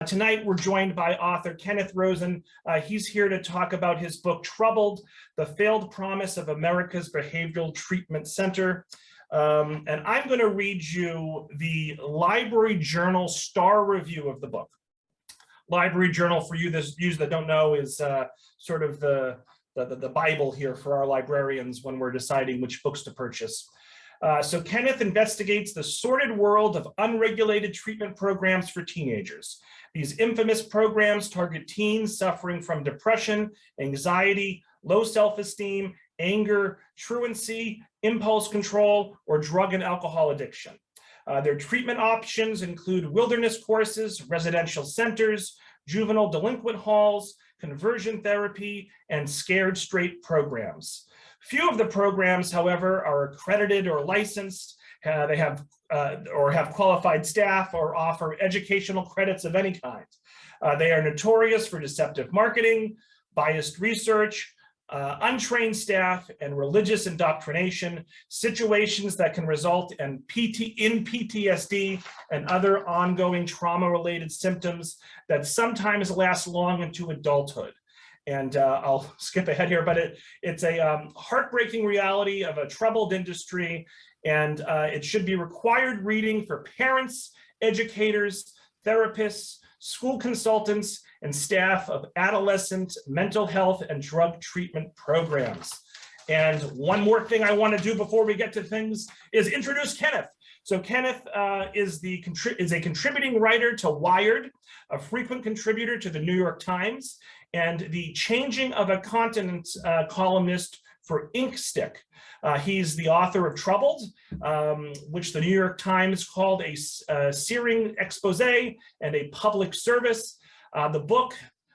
Tonight, we're joined by author Kenneth Rosen. He's here to talk about his book, Troubled, The Failed Promise of America's Behavioral Treatment Center. And I'm going to read you the Library Journal star review of the book. Library Journal, for you that don't know, is sort of the Bible here for our librarians when we're deciding which books to purchase. So Kenneth investigates the sordid world of unregulated treatment programs for teenagers. These infamous programs target teens suffering from depression, anxiety, low self-esteem, anger, truancy, impulse control, or drug and alcohol addiction. Their treatment options include wilderness courses, residential centers, juvenile delinquent halls, conversion therapy, and scared straight programs. Few of the programs, however, are accredited or licensed. They have qualified staff or offer educational credits of any kind. They are notorious for deceptive marketing, biased research, untrained staff, and religious indoctrination, situations that can result in PTSD and other ongoing trauma-related symptoms that sometimes last long into adulthood. And I'll skip ahead here, but it's a heartbreaking reality of a troubled industry, and it should be required reading for parents, educators, therapists, school consultants, and staff of adolescent mental health and drug treatment programs. And one more thing I want to do before we get to things is introduce Kenneth. So Kenneth is a contributing writer to Wired, a frequent contributor to the New York Times, and the Changing of a Continent columnist for Inkstick. He's the author of Troubled, which the New York Times called a searing expose and a public service. The book,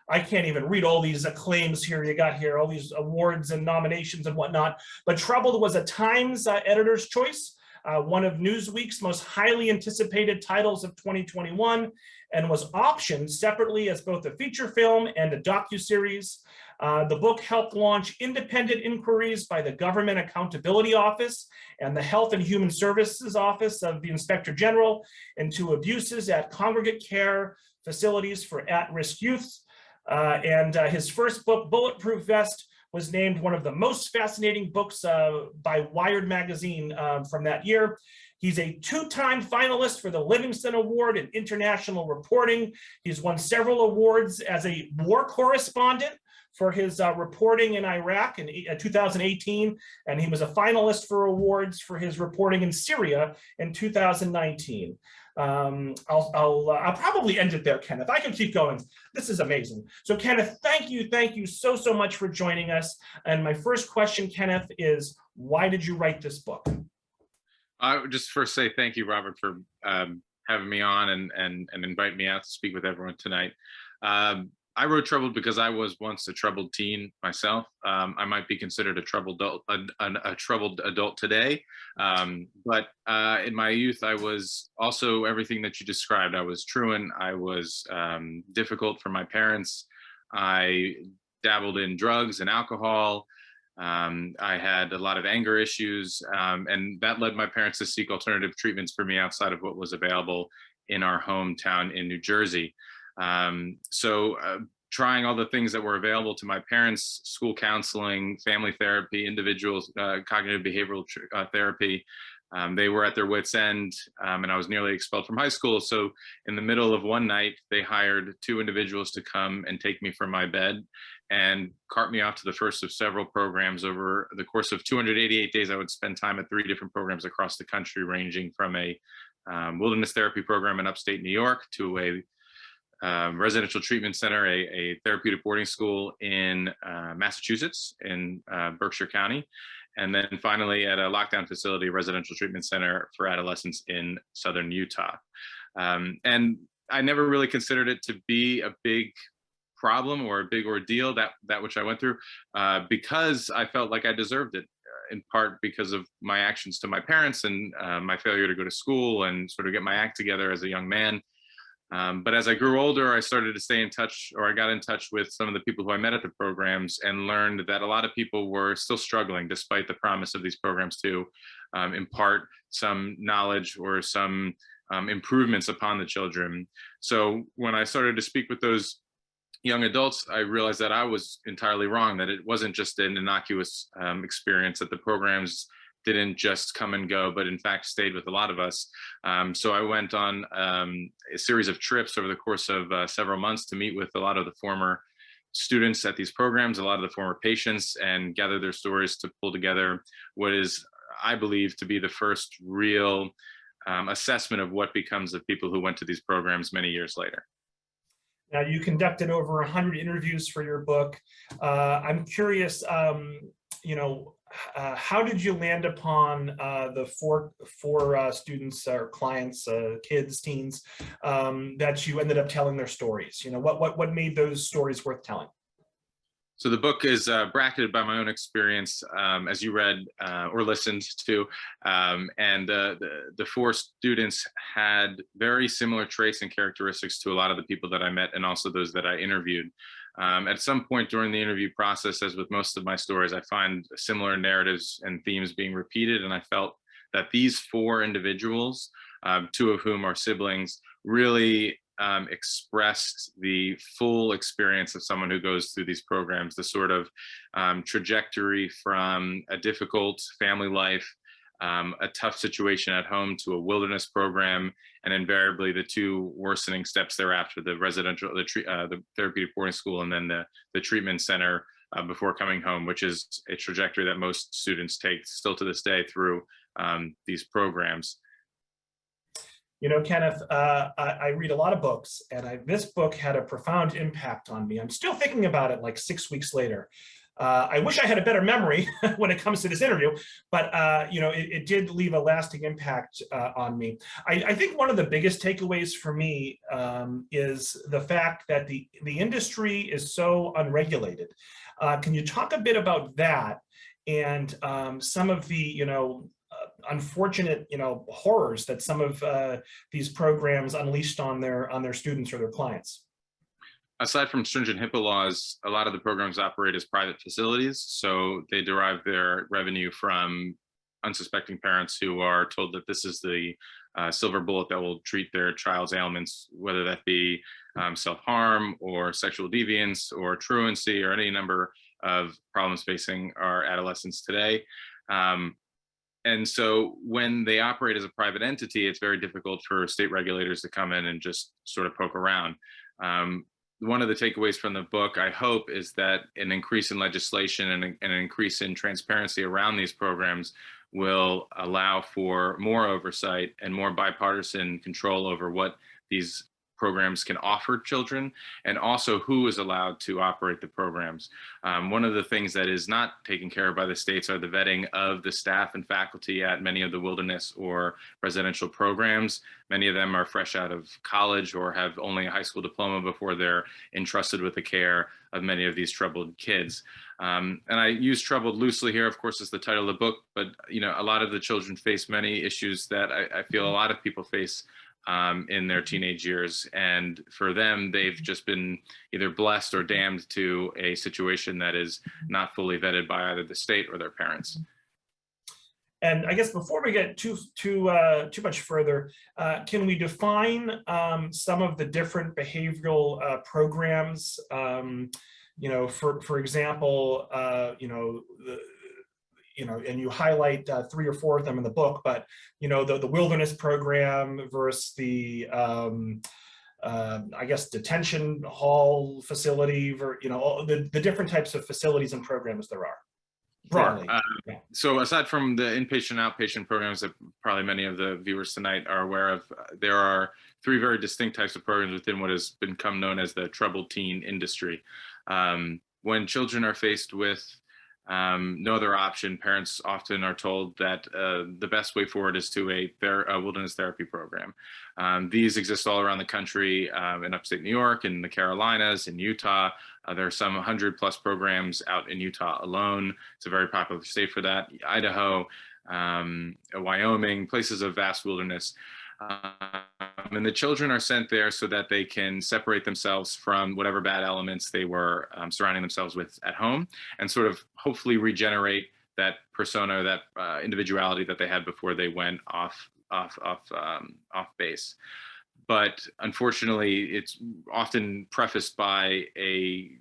I can't even read all these acclaims here you got here, all these awards and nominations and whatnot, but Troubled was a Times editor's choice, one of Newsweek's most highly anticipated titles of 2021, and was optioned separately as both a feature film and a docuseries. The book helped launch independent inquiries by the Government Accountability Office and the Health and Human Services Office of the Inspector General into abuses at congregate care facilities for at-risk youth. And his first book, Bulletproof Vest, was named one of the most fascinating books by Wired magazine from that year. He's a two-time finalist for the Livingston Award in International Reporting. He's won several awards as a war correspondent for his reporting in Iraq in 2018, and he was a finalist for awards for his reporting in Syria in 2019. I'll probably end it there, Kenneth. I can keep going. This is amazing. So Kenneth, thank you so much for joining us. And my first question, Kenneth, is why did you write this book? I would just first say thank you, Robert, for having me on and inviting me out to speak with everyone tonight. I wrote Troubled because I was once a troubled teen myself. I might be considered a troubled adult today, but in my youth, I was also everything that you described. I was truant. I was difficult for my parents. I dabbled in drugs and alcohol. I had a lot of anger issues, and that led my parents to seek alternative treatments for me outside of what was available in our hometown in New Jersey. Trying all the things that were available to my parents, school counseling, family therapy, individuals, cognitive behavioral therapy, they were at their wits' end, and I was nearly expelled from high school. So in the middle of one night, they hired two individuals to come and take me from my bed and cart me off to the first of several programs. Over the course of 288 days, I would spend time at 3 different programs across the country, ranging from a wilderness therapy program in upstate New York to a residential treatment center, a therapeutic boarding school in Massachusetts, in Berkshire County, and then finally at a lockdown facility, residential treatment center for adolescents in southern Utah. And I never really considered it to be a big problem or a big ordeal, that which I went through, because I felt like I deserved it, in part because of my actions to my parents and my failure to go to school and sort of get my act together as a young man. But as I grew older, I started to stay in touch, or I got in touch with some of the people who I met at the programs and learned that a lot of people were still struggling despite the promise of these programs to impart some knowledge or some improvements upon the children. So when I started to speak with those young adults, I realized that I was entirely wrong, that it wasn't just an innocuous experience, that the programs didn't just come and go, but in fact stayed with a lot of us. So I went on a series of trips over the course of several months to meet with a lot of the former students at these programs, a lot of the former patients, and gather their stories to pull together what is, I believe, to be the first real assessment of what becomes of people who went to these programs many years later. Now, you conducted over 100 interviews for your book. I'm curious, how did you land upon the four students or clients, kids, teens, that you ended up telling their stories? What made those stories worth telling? So the book is bracketed by my own experience, as you read or listened to, and the four students had very similar traits and characteristics to a lot of the people that I met, and also those that I interviewed. At some point during the interview process, as with most of my stories, I find similar narratives and themes being repeated, and I felt that these four individuals, two of whom are siblings, really expressed the full experience of someone who goes through these programs, the sort of trajectory from a difficult family life, a tough situation at home, to a wilderness program, and invariably the two worsening steps thereafter: the residential, the therapeutic boarding school, and then the treatment center before coming home, which is a trajectory that most students take still to this day through these programs. Kenneth, I read a lot of books, and this book had a profound impact on me. I'm still thinking about it like 6 weeks later. I wish I had a better memory when it comes to this interview, but it did leave a lasting impact on me. I think one of the biggest takeaways for me is the fact that the industry is so unregulated. Can you talk a bit about that and some of the unfortunate horrors that some of these programs unleashed on their students or their clients? Aside from stringent HIPAA laws, a lot of the programs operate as private facilities, so they derive their revenue from unsuspecting parents who are told that this is the silver bullet that will treat their child's ailments, whether that be self-harm or sexual deviance or truancy or any number of problems facing our adolescents today. And so when they operate as a private entity, it's very difficult for state regulators to come in and just sort of poke around. One of the takeaways from the book, I hope, is that an increase in legislation and an increase in transparency around these programs will allow for more oversight and more bipartisan control over what these programs can offer children, and also who is allowed to operate the programs. One of the things that is not taken care of by the states are the vetting of the staff and faculty at many of the wilderness or residential programs. Many of them are fresh out of college or have only a high school diploma before they're entrusted with the care of many of these troubled kids. And I use troubled loosely here, of course, is the title of the book, but a lot of the children face many issues that I feel a lot of people face in their teenage years. And for them, they've just been either blessed or damned to a situation that is not fully vetted by either the state or their parents. And I guess before we get too much further, can we define some of the different behavioral programs? For example, and you highlight 3 or 4 of them in the book, but the wilderness program versus the I guess detention hall facility, all the different types of facilities and programs there are. Broadly. Yeah. So aside from the inpatient and outpatient programs that probably many of the viewers tonight are aware of, there are 3 very distinct types of programs within what has become known as the troubled teen industry. When children are faced with no other option, parents often are told that the best way forward is to a wilderness therapy program. These exist all around the country, in upstate New York, in the Carolinas, in Utah. There are some 100+ programs out in Utah alone. It's a very popular state for that. Idaho, Wyoming, places of vast wilderness. And the children are sent there so that they can separate themselves from whatever bad elements they were surrounding themselves with at home, and sort of hopefully regenerate that persona, that individuality that they had before they went off off base. But unfortunately, it's often prefaced by a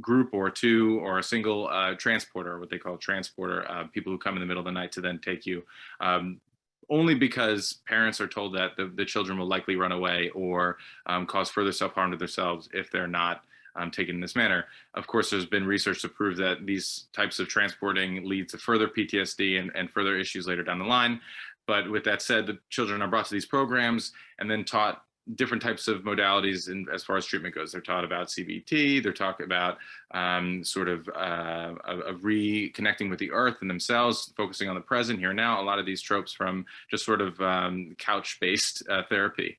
group or two or a single transporter, what they call a transporter, people who come in the middle of the night to then take you. Only because parents are told that the children will likely run away or cause further self-harm to themselves if they're not taken in this manner. Of course, there's been research to prove that these types of transporting lead to further PTSD and further issues later down the line. But with that said, the children are brought to these programs and then taught different types of modalities as far as treatment goes. They're taught about CBT, they're taught about sort of reconnecting with the earth and themselves, focusing on the present here and now, a lot of these tropes from just sort of couch-based therapy.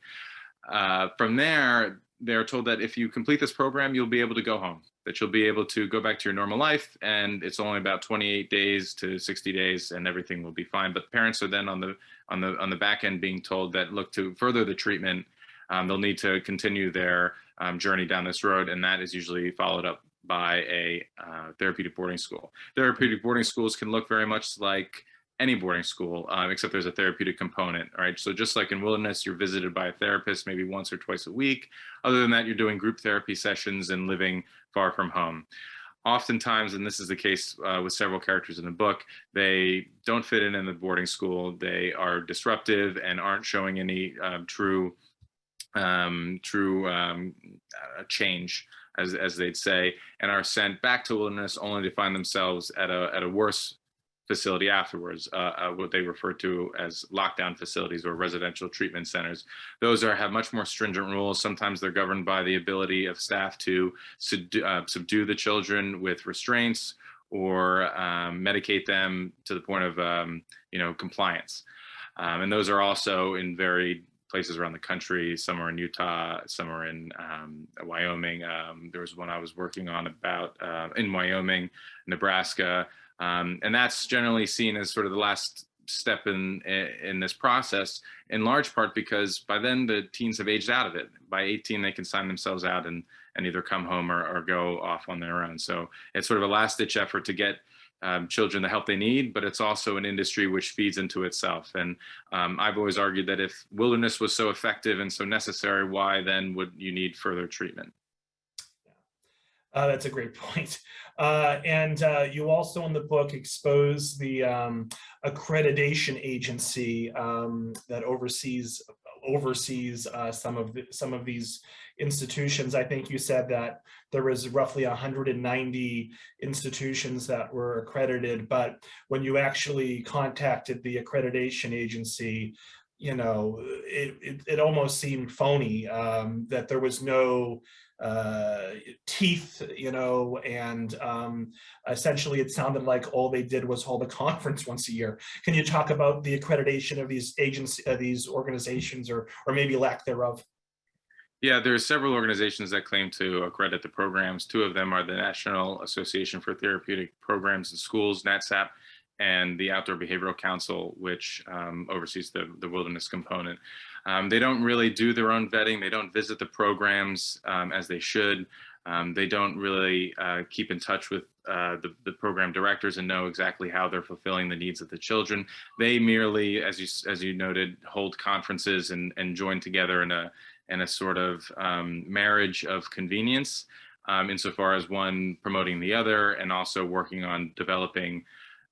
From there, they're told that if you complete this program, you'll be able to go home, that you'll be able to go back to your normal life, and it's only about 28 days to 60 days and everything will be fine. But parents are then on the back end being told that, look, to further the treatment, they'll need to continue their journey down this road, and that is usually followed up by a therapeutic boarding school. Therapeutic boarding schools can look very much like any boarding school, except there's a therapeutic component, right? So just like in wilderness, you're visited by a therapist maybe once or twice a week. Other than that, you're doing group therapy sessions and living far from home. Oftentimes, and this is the case with several characters in the book, they don't fit in the boarding school. They are disruptive and aren't showing any true change, as they'd say, and are sent back to wilderness only to find themselves at a worse facility afterwards, what they refer to as lockdown facilities or residential treatment centers. Those have much more stringent rules. Sometimes they're governed by the ability of staff to subdue the children with restraints or medicate them to the point of compliance. And those are also in varied places around the country. Some are in Utah, some are in Wyoming. There was one I was working on about in Wyoming, Nebraska. And that's generally seen as sort of the last step in this process, in large part because by then the teens have aged out of it. By 18, they can sign themselves out and either come home or go off on their own. So it's sort of a last-ditch effort to get children the help they need, but it's also an industry which feeds into itself. And I've always argued that if wilderness was so effective and so necessary, why then would you need further treatment? That's a great point. And you also in the book expose the accreditation agency that oversees some of these institutions. I think you said that there was roughly 190 institutions that were accredited, but when you actually contacted the accreditation agency, it almost seemed phony, that there was no teeth, and essentially it sounded like all they did was hold a conference once a year. Can you talk about the accreditation of these these organizations, or maybe lack thereof? Yeah, there's several organizations that claim to accredit the programs. Two of them are the National Association for Therapeutic Programs in Schools, NATSAP, and the Outdoor Behavioral Council, which oversees the wilderness component. They don't really do their own vetting. They don't visit the programs as they should. They don't really keep in touch with the program directors and know exactly how they're fulfilling the needs of the children. They merely, as you noted, hold conferences and join together in a sort of marriage of convenience, insofar as one promoting the other and also working on developing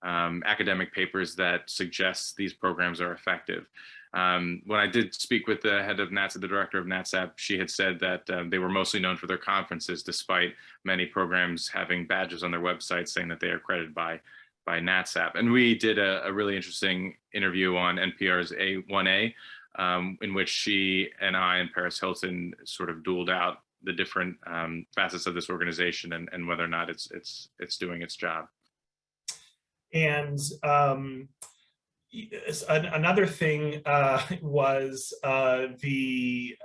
academic papers that suggest these programs are effective. When I did speak with the head of NATSAP, the director of NATSAP, she had said that they were mostly known for their conferences, despite many programs having badges on their website saying that they are accredited by NATSAP. And we did a really interesting interview on NPR's A1A, in which she and I and Paris Hilton sort of dueled out the different facets of this organization and whether or not it's doing its job. And another thing was the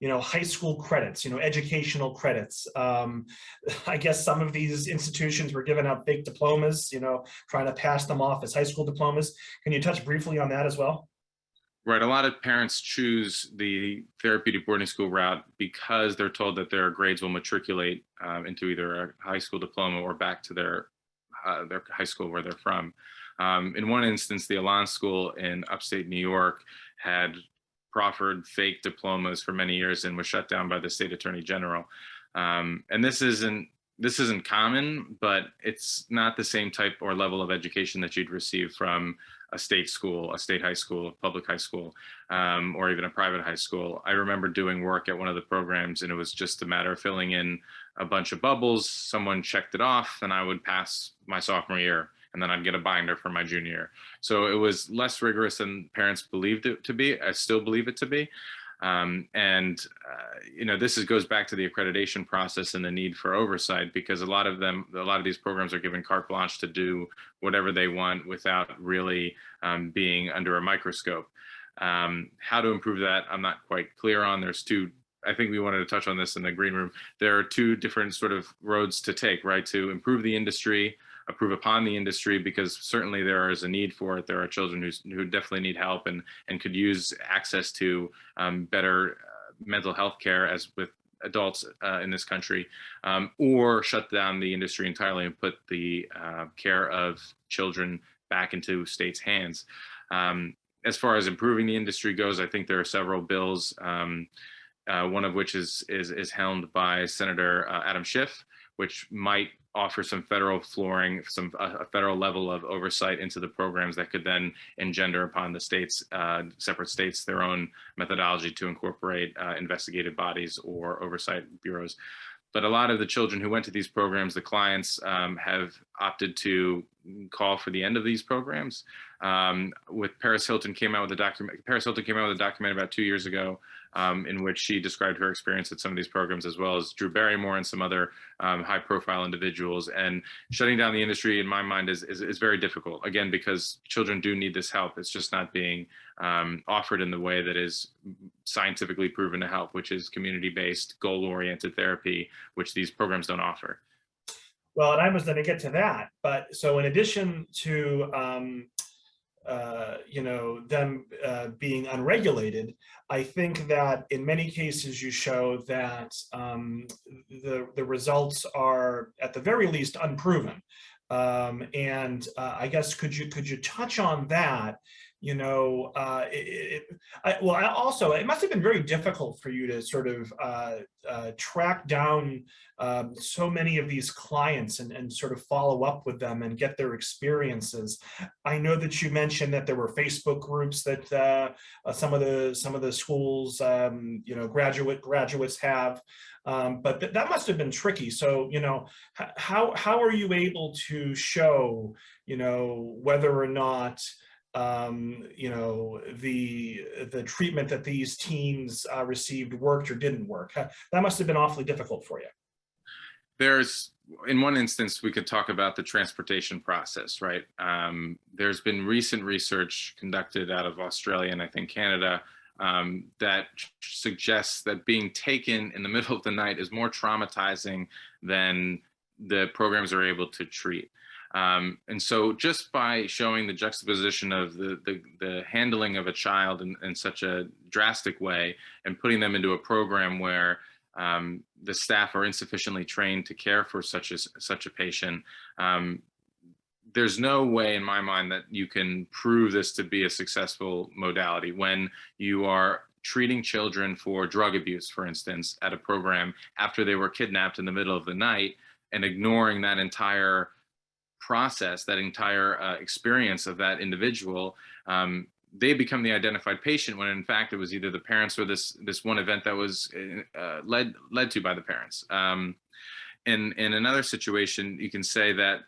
high school credits, educational credits. I guess some of these institutions were giving out fake diplomas, trying to pass them off as high school diplomas. Can you touch briefly on that as well? Right. A lot of parents choose the therapeutic boarding school route because they're told that their grades will matriculate into either a high school diploma or back to their their high school where they're from. In one instance, the Elan School in upstate New York had proffered fake diplomas for many years and was shut down by the state attorney general. And this isn't common, but it's not the same type or level of education that you'd receive from a state school, a state high school, a public high school, or even a private high school. I remember doing work at one of the programs, and it was just a matter of filling in a bunch of bubbles. Someone checked it off, and I would pass my sophomore year, and then I'd get a binder for my junior year. So it was less rigorous than parents believed it to be. I still believe it to be. This goes back to the accreditation process and the need for oversight, because a lot of these programs are given carte blanche to do whatever they want without really being under a microscope. How to improve that, I'm not quite clear on. I think we wanted to touch on this in the green room. There are two different sort of roads to take, right? To improve the industry, improve upon the industry, because certainly there is a need for it. There are children who definitely need help and could use access to better mental health care, as with adults in this country, or shut down the industry entirely and put the care of children back into states' hands. As far as improving the industry goes, I think there are several bills, one of which is helmed by Senator Adam Schiff, which might offer some federal flooring, a federal level of oversight into the programs that could then engender upon the states, separate states, their own methodology to incorporate investigative bodies or oversight bureaus. But a lot of the children who went to these programs, the clients have opted to call for the end of these programs. Paris Hilton came out with a document about 2 years ago in which she described her experience at some of these programs, as well as Drew Barrymore and some other high-profile individuals. And shutting down the industry, in my mind, is very difficult. Again, because children do need this help. It's just not being offered in the way that is scientifically proven to help, which is community-based, goal-oriented therapy, which these programs don't offer. Well, and I was going to get to that, but so in addition to them being unregulated, I think that in many cases you show that the results are at the very least unproven. I guess could you touch on that? It must have been very difficult for you to sort of track down so many of these clients and sort of follow up with them and get their experiences. I know that you mentioned that there were Facebook groups that some of the schools, graduates have. But that must have been tricky. So, how are you able to show, whether or not the treatment that these teens received worked or didn't work? That must have been awfully difficult for you. In one instance, we could talk about the transportation process, right? There's been recent research conducted out of Australia and I think Canada that suggests that being taken in the middle of the night is more traumatizing than the programs are able to treat. And so just by showing the juxtaposition of the handling of a child in such a drastic way and putting them into a program where the staff are insufficiently trained to care for such a patient, there's no way in my mind that you can prove this to be a successful modality when you are treating children for drug abuse, for instance, at a program after they were kidnapped in the middle of the night, and ignoring that entire process, that entire experience of that individual. They become the identified patient when in fact it was either the parents or this one event that was led to by the parents. In another situation, you can say that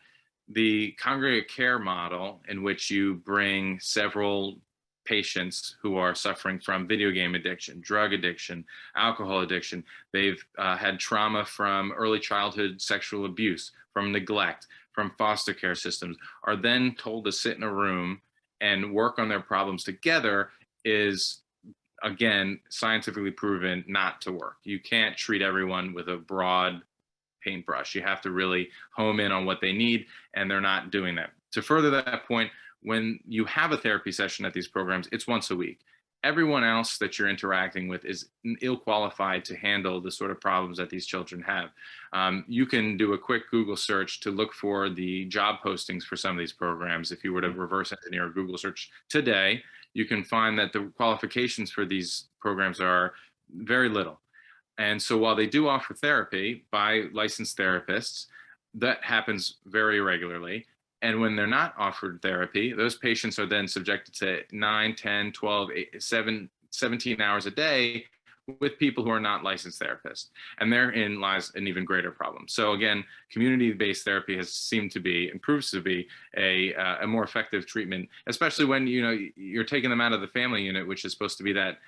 the congregate care model, in which you bring several patients who are suffering from video game addiction, drug addiction, alcohol addiction, they've had trauma from early childhood sexual abuse, from neglect, from foster care systems, are then told to sit in a room and work on their problems together, is, again, scientifically proven not to work. You can't treat everyone with a broad paintbrush. You have to really home in on what they need, and they're not doing that. To further that point, when you have a therapy session at these programs, it's once a week. everyone else that you're interacting with is ill qualified to handle the sort of problems that these children have. You can do a quick Google search to look for the job postings for some of these programs. If you were to reverse engineer a Google search today, you can find that the qualifications for these programs are very little. And so while they do offer therapy by licensed therapists, that happens very regularly. And when they're not offered therapy, those patients are then subjected to 9, 10, 12, 8, 7, 17 hours a day with people who are not licensed therapists. And therein lies an even greater problem. So again, community-based therapy has seemed to be, and proves to be, a more effective treatment, especially when you're taking them out of the family unit, which is supposed to be that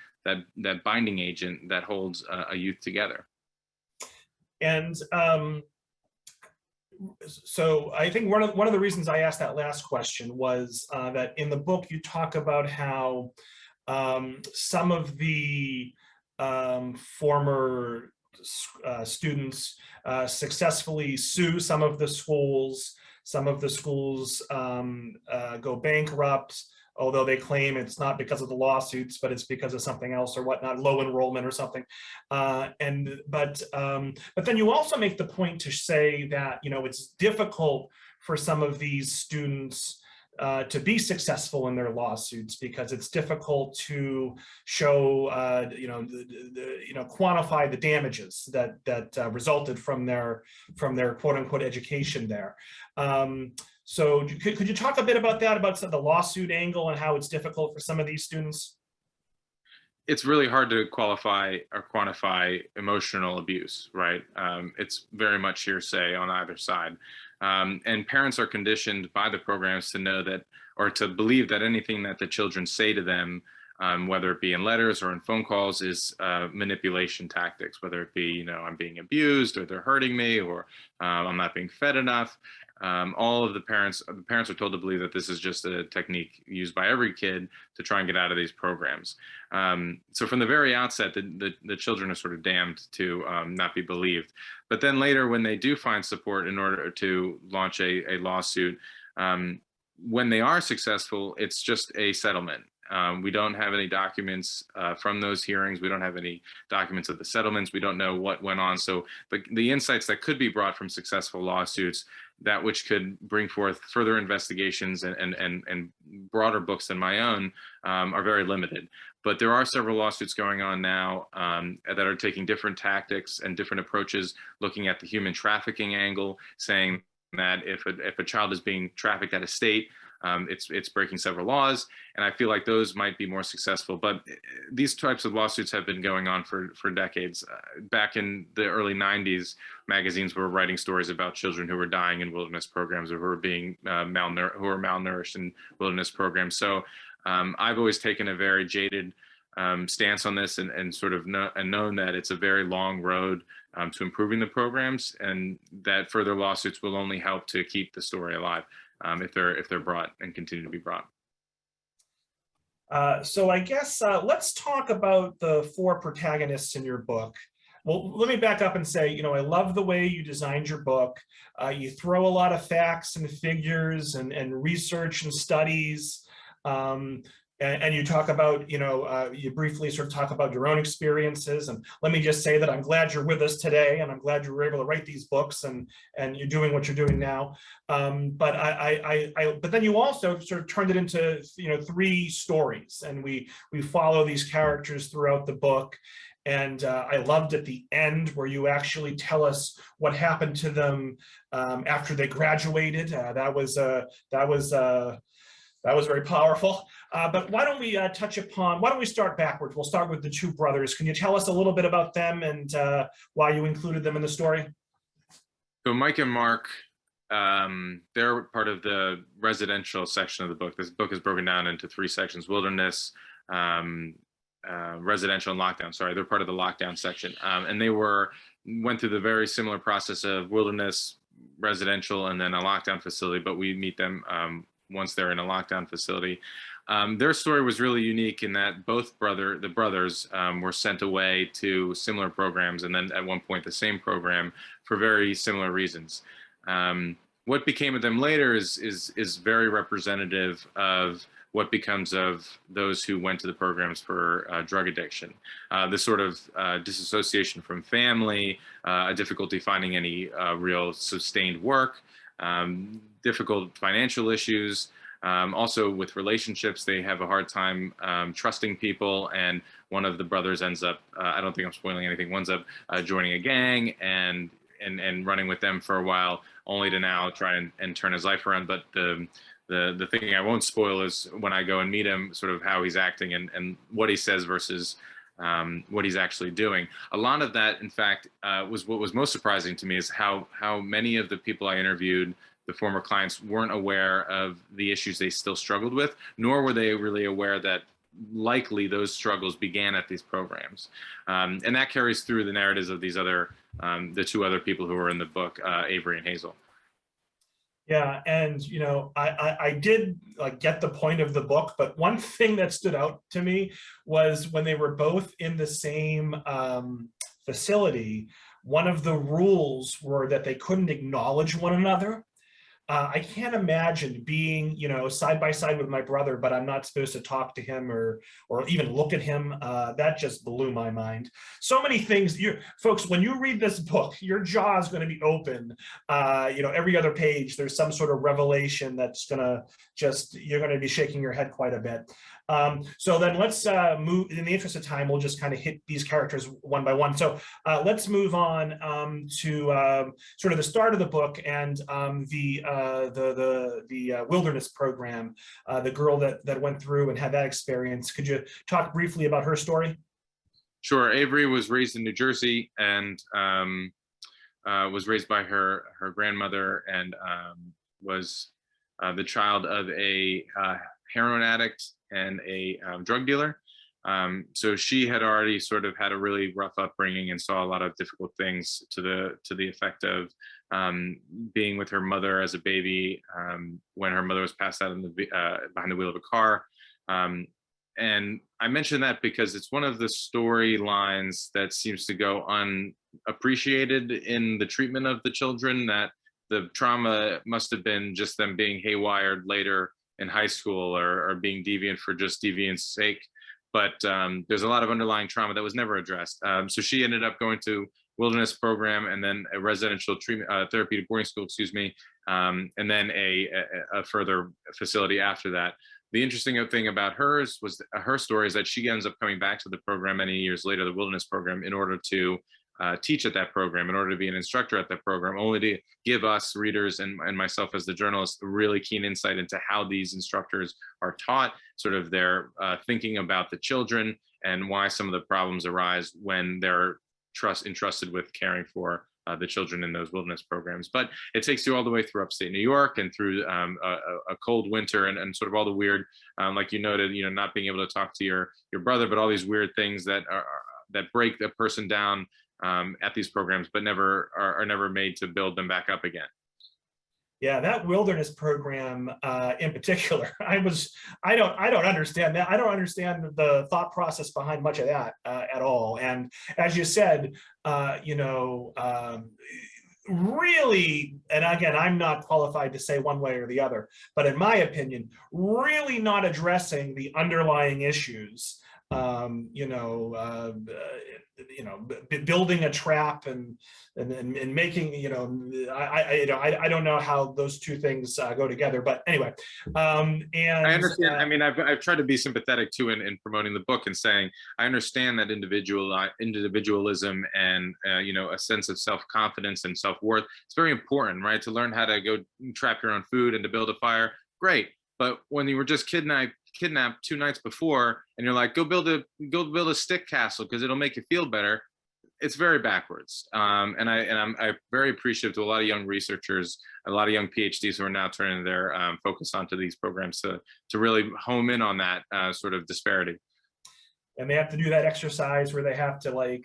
binding agent that holds a youth together. And so I think one of the reasons I asked that last question was that in the book you talk about how some of the former students successfully sue some of the schools. Some of the schools go bankrupt, although they claim it's not because of the lawsuits, but it's because of something else or whatnot, low enrollment or something. But then you also make the point to say that it's difficult for some of these students to be successful in their lawsuits because it's difficult to show, quantify the damages that resulted from their quote unquote education there. So could you talk a bit about that, about the lawsuit angle and how it's difficult for some of these students? It's really hard to qualify or quantify emotional abuse, right? It's very much hearsay on either side. And parents are conditioned by the programs to know that, or to believe that anything that the children say to them, whether it be in letters or in phone calls, is manipulation tactics, whether it be, I'm being abused, or they're hurting me, or I'm not being fed enough. All of the parents are told to believe that this is just a technique used by every kid to try and get out of these programs. So from the very outset, the children are sort of damned to not be believed. But then later, when they do find support in order to launch a lawsuit, when they are successful, it's just a settlement. We don't have any documents from those hearings. We don't have any documents of the settlements. We don't know what went on. So the insights that could be brought from successful lawsuits, that which could bring forth further investigations and broader books than my own, are very limited. But there are several lawsuits going on now that are taking different tactics and different approaches, looking at the human trafficking angle, saying that if a child is being trafficked out of state, it's breaking several laws, and I feel like those might be more successful. But these types of lawsuits have been going on for decades. Back in the early 90s, magazines were writing stories about children who were dying in wilderness programs, or who were being malnourished in wilderness programs. So I've always taken a very jaded stance on this, and sort of known that it's a very long road to improving the programs, and that further lawsuits will only help to keep the story alive. If they're brought and continue to be brought. So I guess let's talk about the 4 protagonists in your book. Well, let me back up and say, I love the way you designed your book. You throw a lot of facts and figures and research and studies. And you talk about, you briefly sort of talk about your own experiences. And let me just say that I'm glad you're with us today, and I'm glad you were able to write these books, and you're doing what you're doing now. But then you also sort of turned it into 3 stories, and we follow these characters throughout the book. And I loved at the end where you actually tell us what happened to them after they graduated. That was very powerful. But why don't we why don't we start backwards? We'll start with the 2 brothers. Can you tell us a little bit about them and why you included them in the story? So Mike and Mark, they're part of the residential section of the book. This book is broken down into 3 sections: wilderness, residential, and lockdown. Sorry, they're part of the lockdown section. And they went through the very similar process of wilderness, residential, and then a lockdown facility, but we meet them once they're in a lockdown facility. Their story was really unique in that both the brothers were sent away to similar programs, and then at one point the same program, for very similar reasons. What became of them later is very representative of what becomes of those who went to the programs for drug addiction. This sort of disassociation from family, a difficulty finding any real sustained work, difficult financial issues. Also with relationships, they have a hard time trusting people, and one of the brothers ends up, I don't think I'm spoiling anything, one's up joining a gang and running with them for a while, only to now try and turn his life around. But the thing I won't spoil is when I go and meet him, sort of how he's acting and what he says versus what he's actually doing. A lot of that, in fact, was what was most surprising to me, is how many of the people I interviewed, the former clients, weren't aware of the issues they still struggled with, nor were they really aware that likely those struggles began at these programs. And that carries through the narratives of these other, the two other people who were in the book, Avery and Hazel. Yeah, and I did get the point of the book, but one thing that stood out to me was when they were both in the same facility, one of the rules were that they couldn't acknowledge one another. I can't imagine being, side by side with my brother, but I'm not supposed to talk to him or even look at him. That just blew my mind. So many things. Folks, when you read this book, your jaw is going to be open. Every other page, there's some sort of revelation that's going to you're going to be shaking your head quite a bit. So then let's move, in the interest of time, we'll just kind of hit these characters one by one. So let's move on to sort of the start of the book and the wilderness program, the girl that went through and had that experience. Could you talk briefly about her story? Sure. Avery was raised in New Jersey and was raised by her grandmother, and was the child of a heroin addict and a drug dealer. So she had already sort of had a really rough upbringing and saw a lot of difficult things to the effect of being with her mother as a baby when her mother was passed out behind the wheel of a car. And I mention that because it's one of the storylines that seems to go unappreciated in the treatment of the children, that the trauma must have been just them being haywired later in high school or being deviant for just deviance sake. But there's a lot of underlying trauma that was never addressed. So she ended up going to wilderness program and then a residential treatment therapeutic boarding school, and then a further facility after that. The interesting thing about her story is that she ends up coming back to the program many years later, the wilderness program, in order to teach at that program, in order to be an instructor at that program, only to give us readers and myself as the journalist a really keen insight into how these instructors are taught, sort of their thinking about the children and why some of the problems arise when they're entrusted with caring for the children in those wilderness programs. But it takes you all the way through upstate New York and through a cold winter and sort of all the weird, like you noted, not being able to talk to your brother, but all these weird things that break a person down at these programs, but are never made to build them back up again. Yeah, that wilderness program in particular, I don't understand that. I don't understand the thought process behind much of that at all. And as you said, really, and again, I'm not qualified to say one way or the other, but in my opinion, really not addressing the underlying issues. Building a trap and making, I don't know how those two things go together, but anyway. And I understand. I mean, I've tried to be sympathetic too in promoting the book and saying, I understand that individualism and, a sense of self-confidence and self-worth, it's very important, right? To learn how to go trap your own food and to build a fire, great. But when you were just kidnapped 2 nights before and you're like, go build a stick castle because it'll make you feel better, it's very backwards. And I'm very appreciative to a lot of young researchers, a lot of young PhDs who are now turning their focus onto these programs to really home in on that sort of disparity. And they have to do that exercise where they have to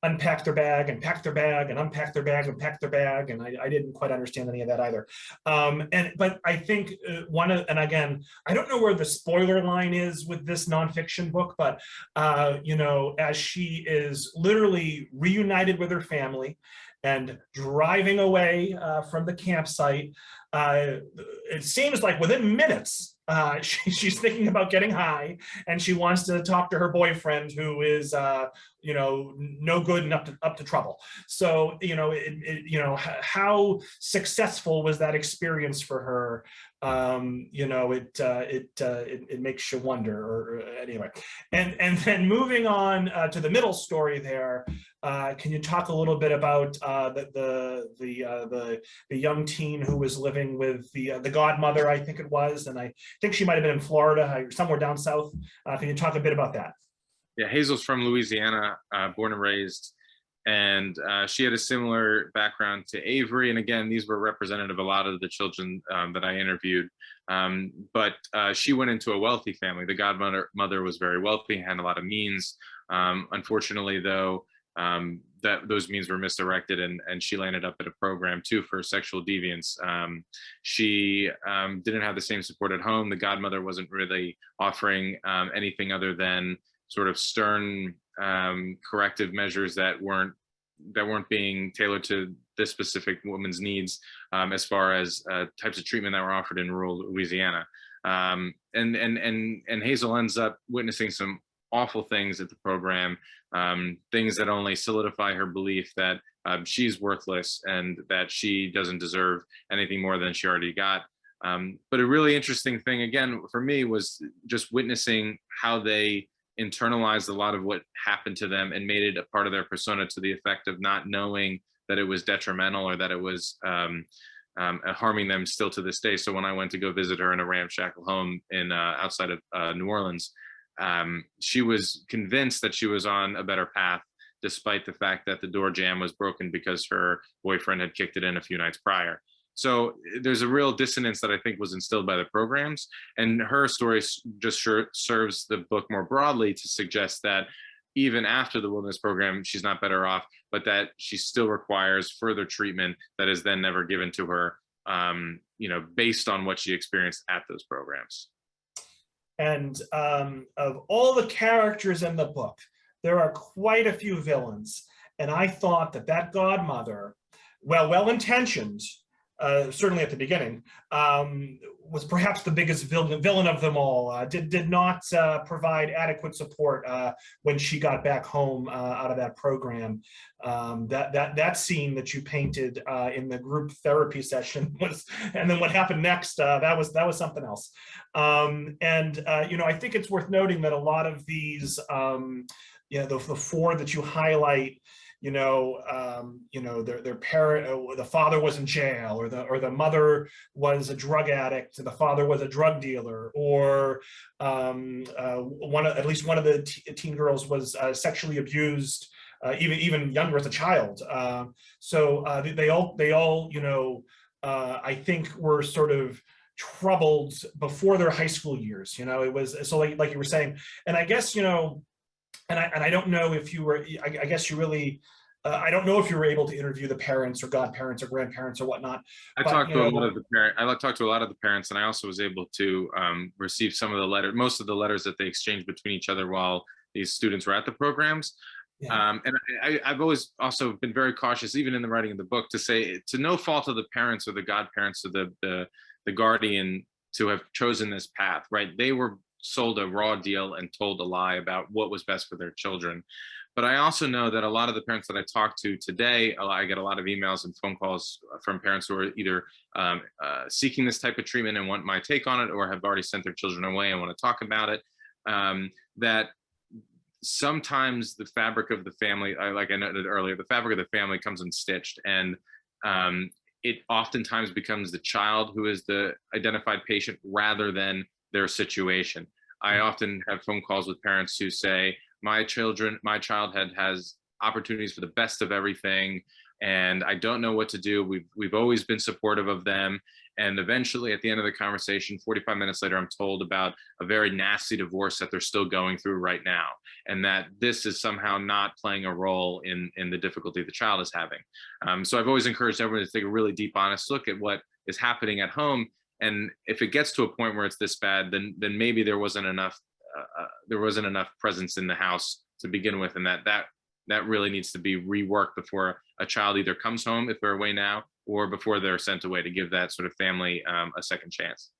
unpack their bag and pack their bag and unpack their bag and pack their bag. And I didn't quite understand any of that either. But I think and again, I don't know where the spoiler line is with this nonfiction book, but as she is literally reunited with her family and driving away from the campsite, it seems like within minutes, She's thinking about getting high, and she wants to talk to her boyfriend, who is, no good and up to trouble. So, how successful was that experience for her? It makes you wonder. Or anyway, and then moving on to the middle story there. Can you talk a little bit about the young teen who was living with the godmother, I think it was, and I think she might have been in Florida, somewhere down south. Can you talk a bit about that? Yeah, Hazel's from Louisiana, born and raised, and she had a similar background to Avery. And again, these were representative of a lot of the children that I interviewed. But she went into a wealthy family. The godmother was very wealthy, had a lot of means. Unfortunately, though, that those means were misdirected, and she landed up at a program too for sexual deviance. She didn't have the same support at home. The godmother wasn't really offering anything other than sort of stern corrective measures that weren't being tailored to this specific woman's needs, as far as types of treatment that were offered in rural Louisiana. And Hazel ends up witnessing some awful things at the program, things that only solidify her belief that she's worthless and that she doesn't deserve anything more than she already got. But a really interesting thing, again, for me, was just witnessing how they internalized a lot of what happened to them and made it a part of their persona, to the effect of not knowing that it was detrimental or that it was harming them still to this day. So when I went to go visit her in a ramshackle home in outside of New Orleans, she was convinced that she was on a better path, despite the fact that the door jamb was broken because her boyfriend had kicked it in a few nights prior. So there's a real dissonance that I think was instilled by the programs, and her story just serves the book more broadly to suggest that even after the wilderness program, she's not better off, but that she still requires further treatment that is then never given to her, based on what she experienced at those programs. And of all the characters in the book, there are quite a few villains, and I thought that godmother, well-intentioned, certainly at the beginning, was perhaps the biggest villain of them all. Did not provide adequate support when she got back home out of that program. That scene that you painted in the group therapy session was, and then what happened next, that was something else. I think it's worth noting that a lot of these, the four that you highlight, their parent, the father was in jail, or the mother was a drug addict, the father was a drug dealer, or at least one of the teen girls was sexually abused, even younger as a child. So they all I think were sort of troubled before their high school years. It was so like you were saying, and I guess And I don't know if you were, I guess you really, I don't know if you were able to interview the parents or godparents or grandparents or whatnot. I talked to a lot of the parents, and I also was able to receive some of the most of the letters that they exchanged between each other while these students were at the programs. Yeah. And I've always also been very cautious, even in the writing of the book, to say, to no fault of the parents or the godparents or the guardian to have chosen this path, right? They were sold a raw deal and told a lie about what was best for their children. But I also know that a lot of the parents that I talk to today, I get a lot of emails and phone calls from parents who are either seeking this type of treatment and want my take on it, or have already sent their children away and want to talk about it. That sometimes the fabric of the family, like I noted earlier, the fabric of the family comes unstitched, and it oftentimes becomes the child who is the identified patient rather than their situation. I often have phone calls with parents who say, my child has opportunities for the best of everything, and I don't know what to do. We've always been supportive of them. And eventually at the end of the conversation, 45 minutes later, I'm told about a very nasty divorce that they're still going through right now, and that this is somehow not playing a role in the difficulty the child is having. So I've always encouraged everyone to take a really deep, honest look at what is happening at home. And if it gets to a point where it's this bad, then maybe there wasn't enough presence in the house to begin with, and that really needs to be reworked before a child either comes home, if they're away now, or before they're sent away, to give that sort of family a second chance.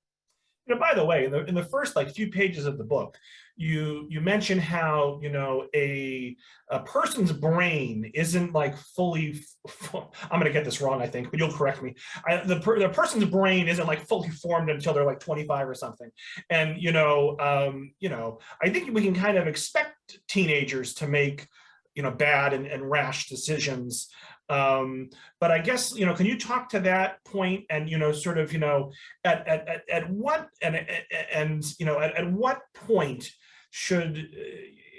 By the way, in the first like few pages of the book, you mention how a person's brain isn't like fully. I'm gonna get this wrong, I think, but you'll correct me. The person's brain isn't like fully formed until they're like 25 or something, and I think we can kind of expect teenagers to make bad and rash decisions. But I guess, can you talk to that point and, sort of, at what, at what point should,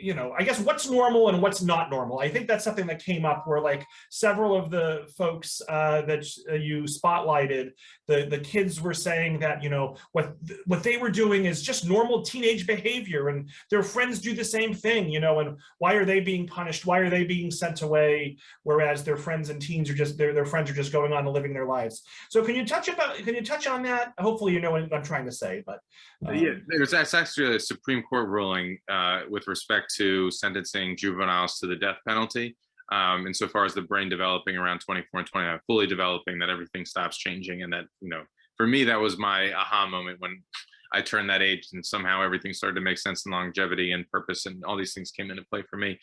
I guess what's normal and what's not normal? I think that's something that came up where like several of the folks that you spotlighted, the kids were saying that, what they were doing is just normal teenage behavior and their friends do the same thing, and why are they being punished? Why are they being sent away? Whereas their friends and teens are just, their friends are just going on and living their lives. So can you touch on that? Hopefully you know what I'm trying to say, but. Yeah, that's actually a Supreme Court ruling with respect to sentencing juveniles to the death penalty. Insofar as the brain developing around 24 and 29, fully developing, that everything stops changing. And that, for me, that was my aha moment when I turned that age and somehow everything started to make sense, and longevity and purpose and all these things came into play for me.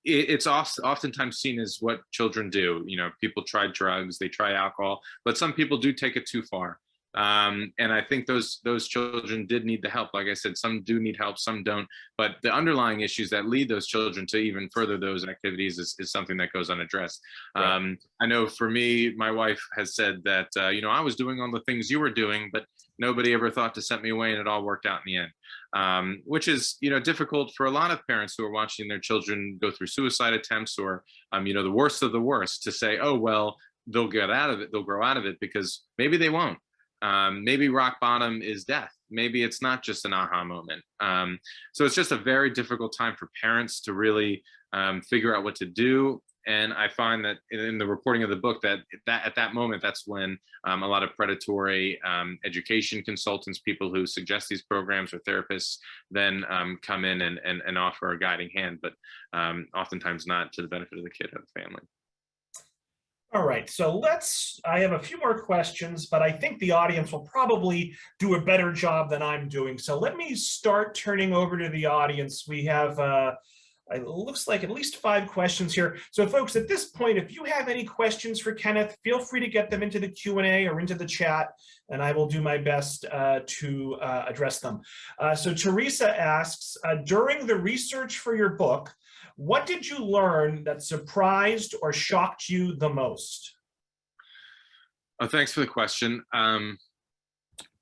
It's oftentimes seen as what children do. People try drugs, they try alcohol, but some people do take it too far. And I think those children did need the help. Like I said, some do need help, some don't. But the underlying issues that lead those children to even further those activities is something that goes unaddressed. Right. I know for me, my wife has said that, I was doing all the things you were doing, but nobody ever thought to send me away, and it all worked out in the end. Which is, difficult for a lot of parents who are watching their children go through suicide attempts or, the worst of the worst, to say, oh, well, they'll get out of it, they'll grow out of it, because maybe they won't. Maybe rock bottom is death. Maybe it's not just an aha moment. So it's just a very difficult time for parents to really figure out what to do. And I find that in the reporting of the book that at that moment, that's when a lot of predatory education consultants, people who suggest these programs, or therapists, then come in and offer a guiding hand, but oftentimes not to the benefit of the kid or the family. All right, so I have a few more questions, but I think the audience will probably do a better job than I'm doing. So let me start turning over to the audience. We have, it looks like at least 5 questions here. So folks, at this point, if you have any questions for Kenneth, feel free to get them into the Q&A or into the chat, and I will do my best to address them. So Teresa asks, during the research for your book, what did you learn that surprised or shocked you the most? Oh, thanks for the question.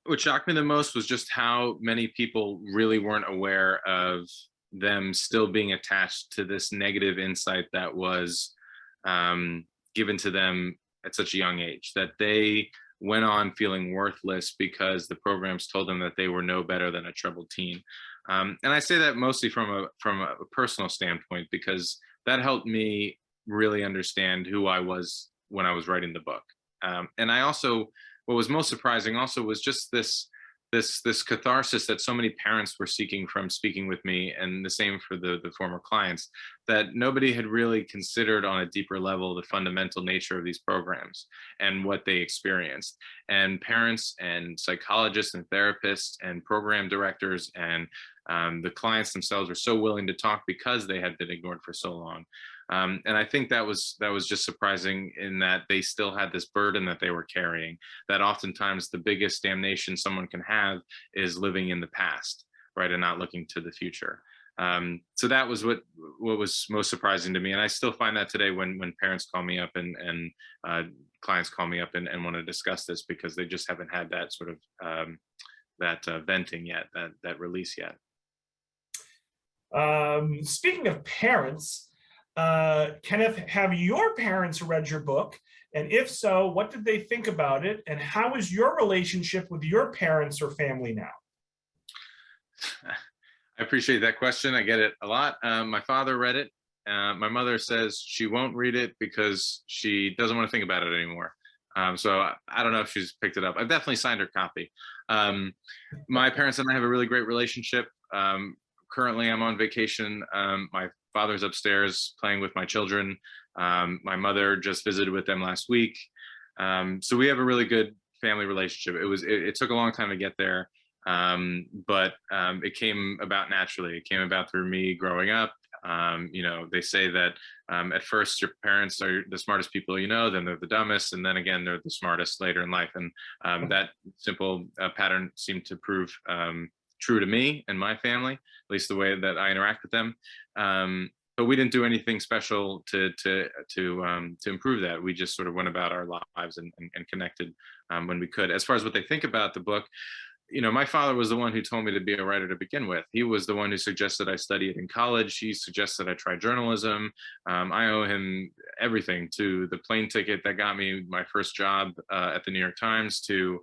What shocked me the most was just how many people really weren't aware of them still being attached to this negative insight that was given to them at such a young age, that they went on feeling worthless because the programs told them that they were no better than a troubled teen. And I say that mostly from a personal standpoint, because that helped me really understand who I was when I was writing the book. And I also, what was most surprising also was just this catharsis that so many parents were seeking from speaking with me, and the same for the former clients, that nobody had really considered on a deeper level the fundamental nature of these programs and what they experienced. And parents and psychologists and therapists and program directors and the clients themselves were so willing to talk because they had been ignored for so long. And I think that was just surprising, in that they still had this burden that they were carrying, that oftentimes the biggest damnation someone can have is living in the past, right, and not looking to the future. So that was what was most surprising to me. And I still find that today when parents call me up and clients call me up and want to discuss this, because they just haven't had that sort of venting yet, that release yet. Speaking of parents, Kenneth, have your parents read your book? And if so, what did they think about it? And how is your relationship with your parents or family now? I appreciate that question. I get it a lot. My father read it. My mother says she won't read it because she doesn't want to think about it anymore. So I don't know if she's picked it up. I've definitely signed her copy. My parents and I have a really great relationship. Currently, I'm on vacation. My father's upstairs playing with my children. My mother just visited with them last week. So we have a really good family relationship. It took a long time to get there, but it came about naturally. It came about through me growing up. They say that at first your parents are the smartest people you know, then they're the dumbest, and then again they're the smartest later in life. And that simple pattern seemed to prove true to me and my family, at least the way that I interact with them. But we didn't do anything special to improve that. We just sort of went about our lives and connected when we could. As far as what they think about the book, my father was the one who told me to be a writer to begin with. He was the one who suggested I study it in college. He suggested I try journalism. I owe him everything, to the plane ticket that got me my first job at the New York Times, to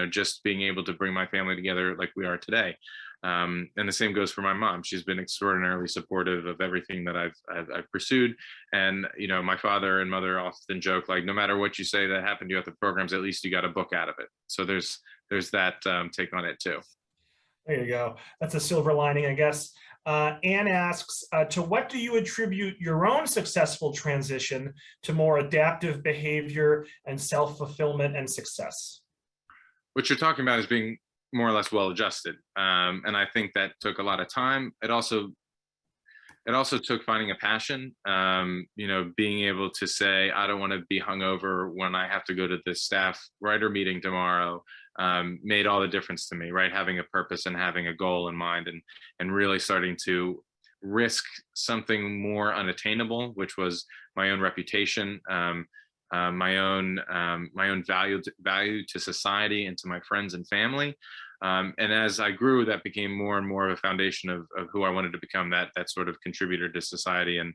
just being able to bring my family together like we are today. And the same goes for my mom. She's been extraordinarily supportive of everything that I've pursued. And my father and mother often joke, like, no matter what you say that happened to you at the programs, at least you got a book out of it. So there's that take on it too. There you go. That's a silver lining, I guess. Anne asks, to what do you attribute your own successful transition to more adaptive behavior and self-fulfillment and success? What you're talking about is being more or less well-adjusted. And I think that took a lot of time. It also took finding a passion, being able to say, I don't want to be hungover when I have to go to the staff writer meeting tomorrow, made all the difference to me, right? Having a purpose and having a goal in mind, and really starting to risk something more unattainable, which was my own reputation, my own value to society and to my friends and family. And as I grew, that became more and more of a foundation of who I wanted to become, that sort of contributor to society, and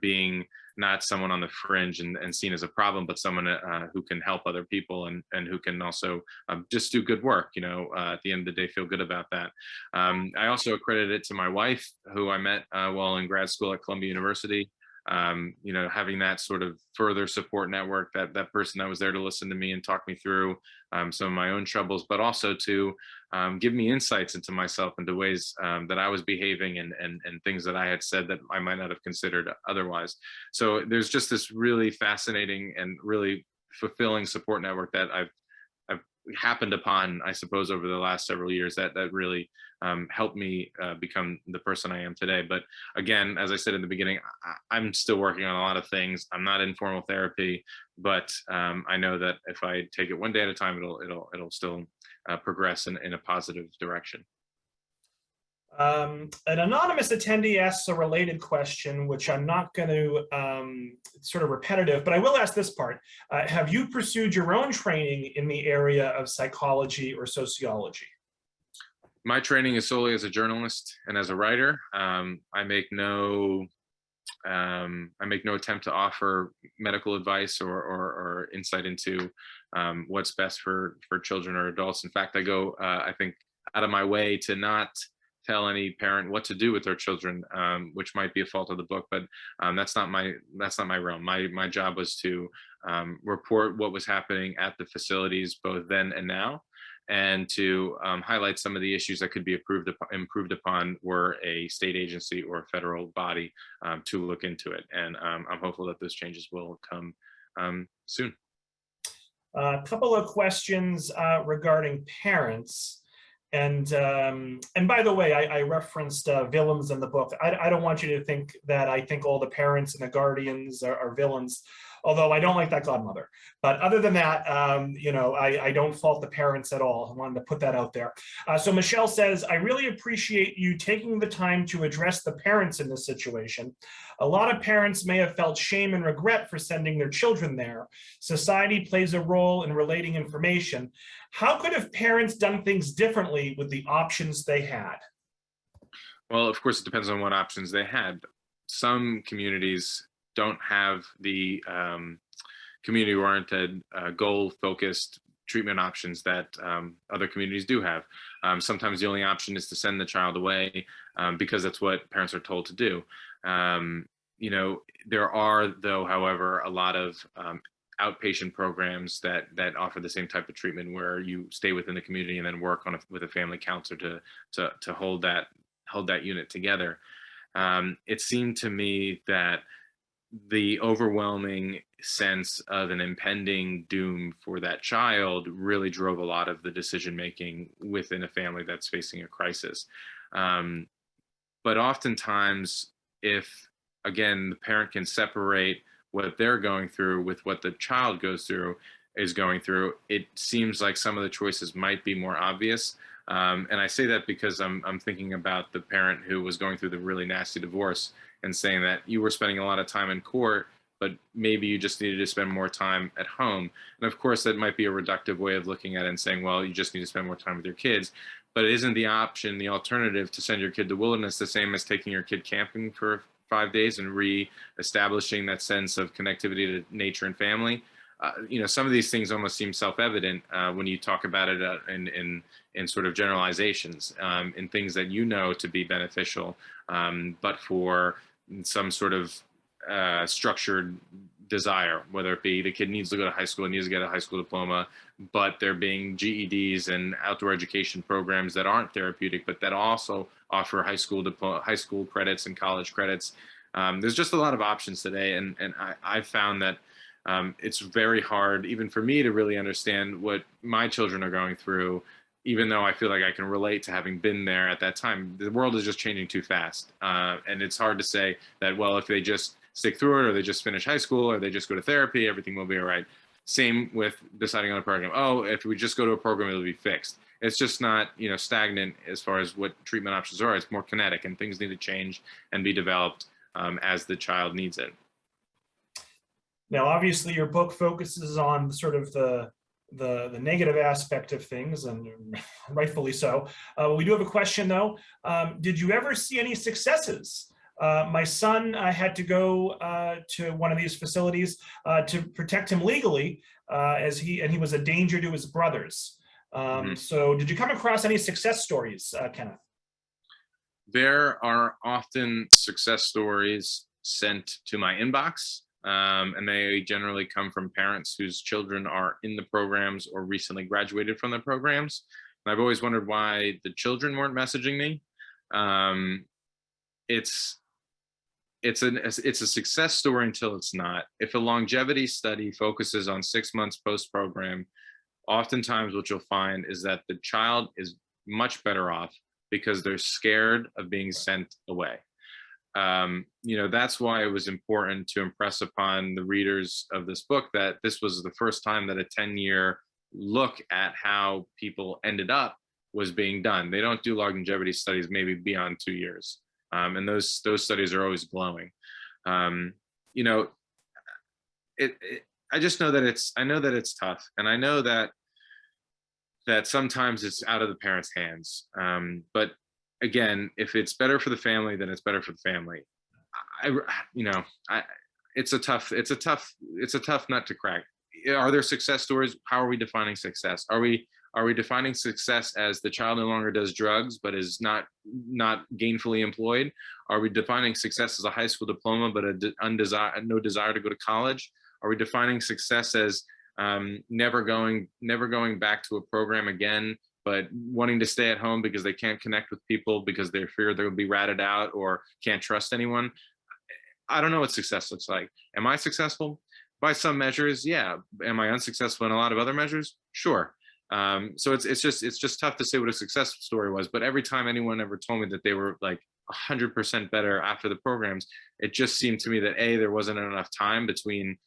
being not someone on the fringe and seen as a problem, but someone who can help other people and who can also just do good work. At the end of the day, feel good about that. I also accredit it to my wife, who I met while in grad school at Columbia University. Having that sort of further support network, that person that was there to listen to me and talk me through some of my own troubles, but also to give me insights into myself, into ways that I was behaving and things that I had said that I might not have considered otherwise. So there's just this really fascinating and really fulfilling support network that I've happened upon, I suppose, over the last several years, that really helped me become the person I am today. But again, as I said in the beginning, I'm still working on a lot of things. I'm not in formal therapy, but I know that if I take it one day at a time, it'll still progress in a positive direction. An anonymous attendee asks a related question, which I'm not going to sort of repetitive, but I will ask this part. Have you pursued your own training in the area of psychology or sociology? My training is solely as a journalist and as a writer. I make no attempt to offer medical advice or insight into what's best for children or adults. In fact, I go, I think, out of my way to not tell any parent what to do with their children, which might be a fault of the book, but that's not my realm. My job was to report what was happening at the facilities, both then and now, and to highlight some of the issues that could be improved upon were a state agency or a federal body to look into it. And I'm hopeful that those changes will come soon. A couple of questions regarding parents. And by the way, I referenced villains in the book. I don't want you to think that I think all the parents and the guardians are villains, although I don't like that godmother. But other than that, I don't fault the parents at all. I wanted to put that out there. So Michelle says, I really appreciate you taking the time to address the parents in this situation. A lot of parents may have felt shame and regret for sending their children there. Society plays a role in relating information. How could have parents done things differently with the options they had? Well, of course, it depends on what options they had. Some communities don't have the community-oriented, goal-focused treatment options that other communities do have. Sometimes the only option is to send the child away because that's what parents are told to do. There are, though, however, a lot of outpatient programs that offer the same type of treatment, where you stay within the community and then work with a family counselor to hold that unit together. It seemed to me that the overwhelming sense of an impending doom for that child really drove a lot of the decision making within a family that's facing a crisis. Um, but oftentimes, if again the parent can separate what they're going through with what the child goes through is going through, it seems like some of the choices might be more obvious. And I say that because I'm thinking about the parent who was going through the really nasty divorce and saying that you were spending a lot of time in court, but maybe you just needed to spend more time at home. And of course, that might be a reductive way of looking at it and saying, well, you just need to spend more time with your kids. But isn't the option, the alternative to send your kid to wilderness the same as taking your kid camping for 5 days and re-establishing that sense of connectivity to nature and family? Some of these things almost seem self-evident when you talk about it in sort of generalizations, in things that you know to be beneficial, but for some sort of structured desire, whether it be the kid needs to go to high school and needs to get a high school diploma, but there being GEDs and outdoor education programs that aren't therapeutic, but that also offer high school credits and college credits. There's just a lot of options today, and I've found that it's very hard, even for me, to really understand what my children are going through, even though I feel like I can relate to having been there at that time. The world is just changing too fast. And it's hard to say that, well, if they just stick through it, or they just finish high school, or they just go to therapy, everything will be all right. Same with deciding on a program. Oh, if we just go to a program, it'll be fixed. It's just not, stagnant as far as what treatment options are. It's more kinetic, and things need to change and be developed as the child needs it. Now, obviously, your book focuses on sort of the negative aspect of things, and rightfully so. We do have a question, though. Did you ever see any successes? My son had to go to one of these facilities to protect him legally, as he was a danger to his brothers. So did you come across any success stories, Kenneth? There are often success stories sent to my inbox. And they generally come from parents whose children are in the programs or recently graduated from the programs. And I've always wondered why the children weren't messaging me. It's a success story until it's not. If a longevity study focuses on 6 months post-program, oftentimes what you'll find is that the child is much better off because they're scared of being sent away. That's why it was important to impress upon the readers of this book that this was the first time that a 10-year look at how people ended up was being done. They don't do longevity studies maybe beyond 2 years. And those studies are always glowing. I just know that I know that it's tough, and I know that sometimes it's out of the parents' hands. But again, if it's better for the family, then it's better for the family. It's a tough nut to crack. Are there success stories? How are we defining success? Are we defining success as the child no longer does drugs but is not gainfully employed? Are we defining success as a high school diploma but no desire to go to college? Are we defining success as never going back to a program again, but wanting to stay at home because they can't connect with people because they fear they'll be ratted out or can't trust anyone? I don't know what success looks like. Am I successful? By some measures, yeah. Am I unsuccessful in a lot of other measures? Sure. So it's just tough to say what a success story was. But every time anyone ever told me that they were like 100% better after the programs, it just seemed to me that there wasn't enough time between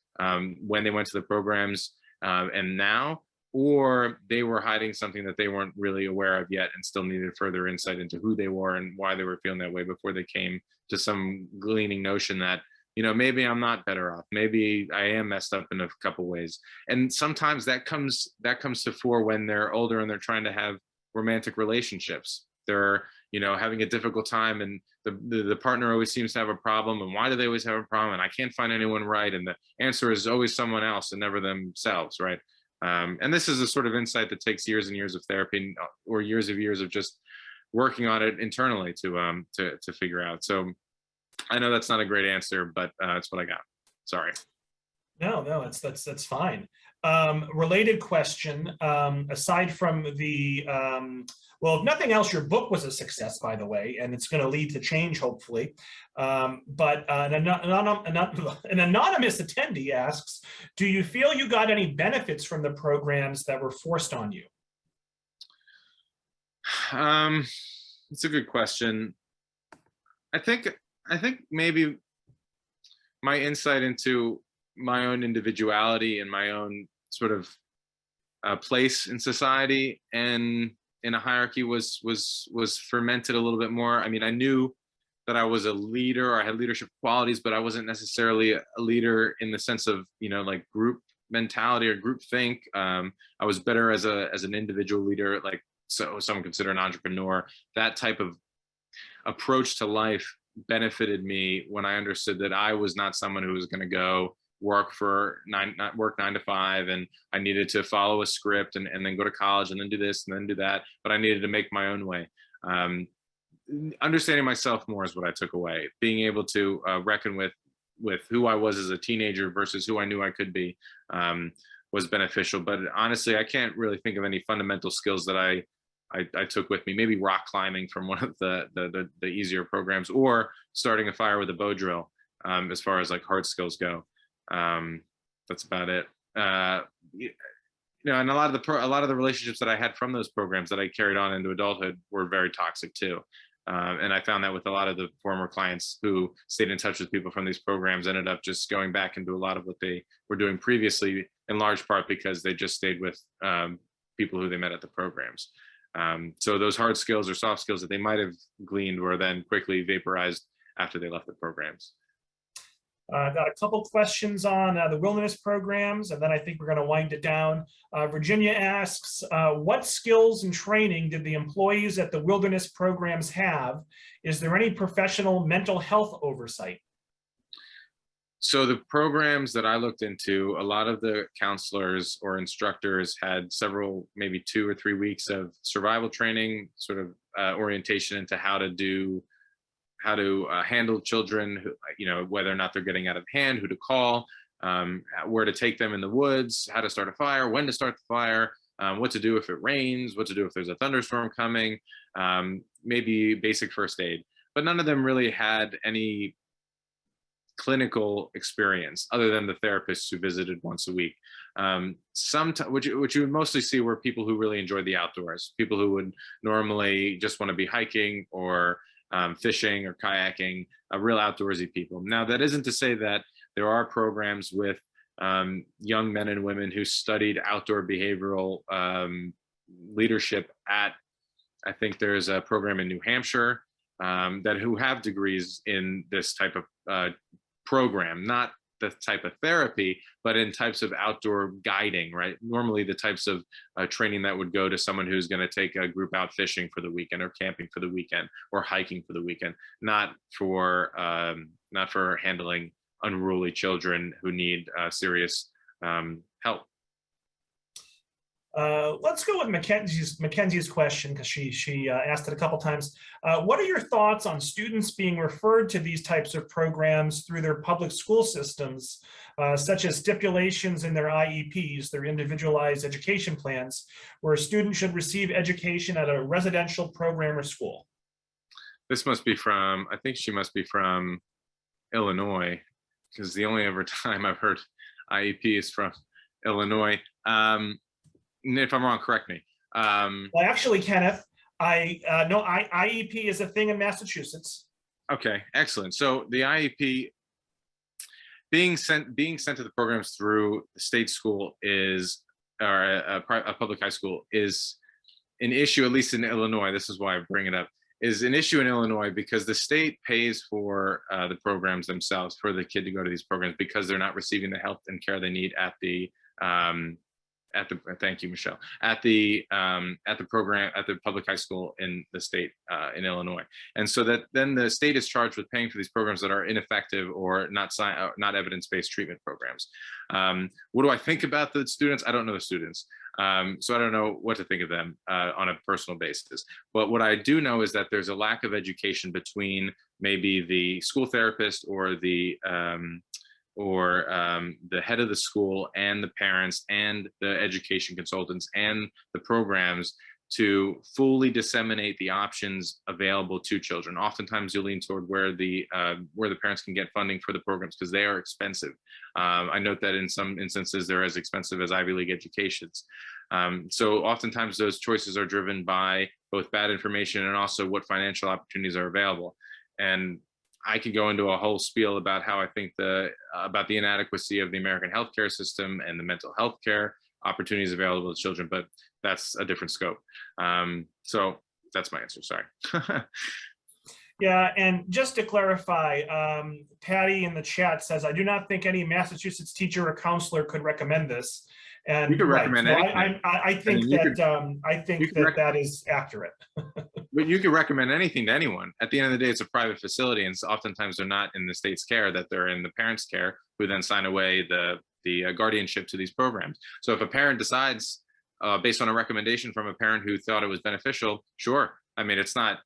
when they went to the programs and now, or they were hiding something that they weren't really aware of yet and still needed further insight into who they were and why they were feeling that way before they came to some gleaning notion that, maybe I'm not better off. Maybe I am messed up in a couple ways. And sometimes that comes to fore when they're older and they're trying to have romantic relationships. They're, having a difficult time, and the partner always seems to have a problem. And why do they always have a problem? And I can't find anyone right. And the answer is always someone else and never themselves, right? And this is a sort of insight that takes years and years of therapy or years of just working on it internally to figure out. So I know that's not a great answer, but it's what I got. Sorry. No, that's fine. Related question, aside from the, well, if nothing else, your book was a success, by the way, and it's going to lead to change, hopefully. But an anonymous attendee asks, do you feel you got any benefits from the programs that were forced on you? It's a good question. I think maybe my insight into my own individuality and my own sort of place in society and in a hierarchy was fermented a little bit more. I mean, I knew that I was a leader, or I had leadership qualities, but I wasn't necessarily a leader in the sense of, you know, like group mentality or group think. I was better as an individual leader, like so someone consider an entrepreneur. That type of approach to life benefited me when I understood that I was not someone who was going to go work 9 to 5, and I needed to follow a script and then go to college and then do this and then do that, but I needed to make my own way. Understanding myself more is what I took away. Being able to reckon with who I was as a teenager versus who I knew I could be was beneficial. But honestly, I can't really think of any fundamental skills that I took with me. Maybe rock climbing from one of the easier programs, or starting a fire with a bow drill, as far as like hard skills go. That's about it. You know, and a lot of the relationships that I had from those programs that I carried on into adulthood were very toxic too. And I found that with a lot of the former clients who stayed in touch with people from these programs ended up just going back into a lot of what they were doing previously, in large part because they just stayed with people who they met at the programs. So those hard skills or soft skills that they might have gleaned were then quickly vaporized after they left the programs. Got a couple questions on the wilderness programs, and then I think we're going to wind it down. Virginia asks, what skills and training did the employees at the wilderness programs have? Is there any professional mental health oversight? So the programs that I looked into, a lot of the counselors or instructors had several, maybe 2 or 3 weeks of survival training, sort of orientation into how to handle children, who, you know, whether or not they're getting out of hand, who to call, where to take them in the woods, how to start a fire, when to start the fire, what to do if it rains, what to do if there's a thunderstorm coming, maybe basic first aid. But none of them really had any clinical experience other than the therapists who visited once a week. Which you would mostly see were people who really enjoyed the outdoors, people who would normally just want to be hiking or fishing or kayaking, real outdoorsy people. Now, that isn't to say that there are programs with young men and women who studied outdoor behavioral leadership at, I think there's a program in New Hampshire who have degrees in this type of program, not the type of therapy, but in types of outdoor guiding, right? Normally the types of training that would go to someone who's going to take a group out fishing for the weekend or camping for the weekend or hiking for the weekend, not for handling unruly children who need serious help. Let's go with Mackenzie's question, because she asked it a couple times. What are your thoughts on students being referred to these types of programs through their public school systems, such as stipulations in their IEPs, their individualized education plans, where a student should receive education at a residential program or school? This must be from, I think she must be from Illinois, because the only ever time I've heard IEP is from Illinois. If I'm wrong, correct me. Well, actually, Kenneth, no, IEP is a thing in Massachusetts. Okay, excellent. So the IEP being sent to the programs through the state school or a public high school is an issue, at least in Illinois. This is why I bring it up. Is an issue in Illinois because the state pays for the programs themselves, for the kid to go to these programs, because they're not receiving the help and care they need thank you, Michelle, at the program, at the public high school in the state, in Illinois. And so that then the state is charged with paying for these programs that are ineffective or not evidence-based treatment programs. What do I think about the students? I don't know the students. So I don't know what to think of them on a personal basis. But what I do know is that there's a lack of education between maybe the school therapist or the or the head of the school and the parents and the education consultants and the programs to fully disseminate the options available to children. Oftentimes you'll lean toward where the parents can get funding for the programs because they are expensive. I note that in some instances they're as expensive as Ivy League educations. So oftentimes those choices are driven by both bad information and also what financial opportunities are available. And I could go into a whole spiel about how I think about the inadequacy of the American healthcare system and the mental health care opportunities available to children, but that's a different scope. So that's my answer, sorry. Yeah, and just to clarify, Patty in the chat says, I do not think any Massachusetts teacher or counselor could recommend this. And you could recommend anything. I think that is accurate. But you could recommend anything to anyone. At the end of the day, it's a private facility, and oftentimes they're not in the state's care, that they're in the parents' care, who then sign away the guardianship to these programs. So if a parent decides, based on a recommendation from a parent who thought it was beneficial, sure. I mean, it's not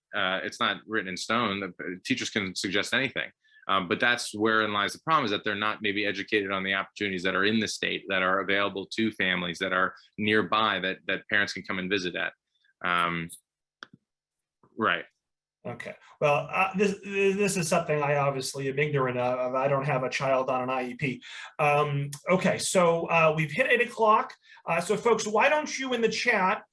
written in stone. The teachers can suggest anything. But that's wherein lies the problem, is that they're not maybe educated on the opportunities that are in the state, that are available to families, that are nearby, that parents can come and visit at. Right. Okay. Well, this is something I obviously am ignorant of. I don't have a child on an IEP. Okay, so we've hit 8 o'clock. So folks, why don't you in the chat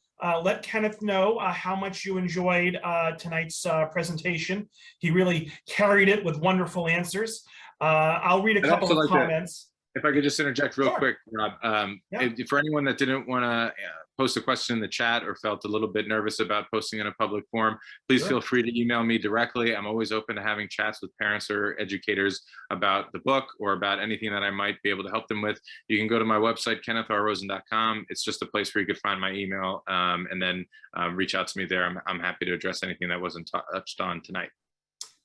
let Kenneth know how much you enjoyed tonight's presentation. He really carried it with wonderful answers. I'll read a couple of comments. If I could just interject real Sure. quick, Rob. For anyone that didn't want to post a question in the chat or felt a little bit nervous about posting in a public forum, please Sure. feel free to email me directly. I'm always open to having chats with parents or educators about the book or about anything that I might be able to help them with. You can go to my website, kennethrrosen.com. It's just a place where you could find my email and then reach out to me there. I'm happy to address anything that wasn't touched on tonight.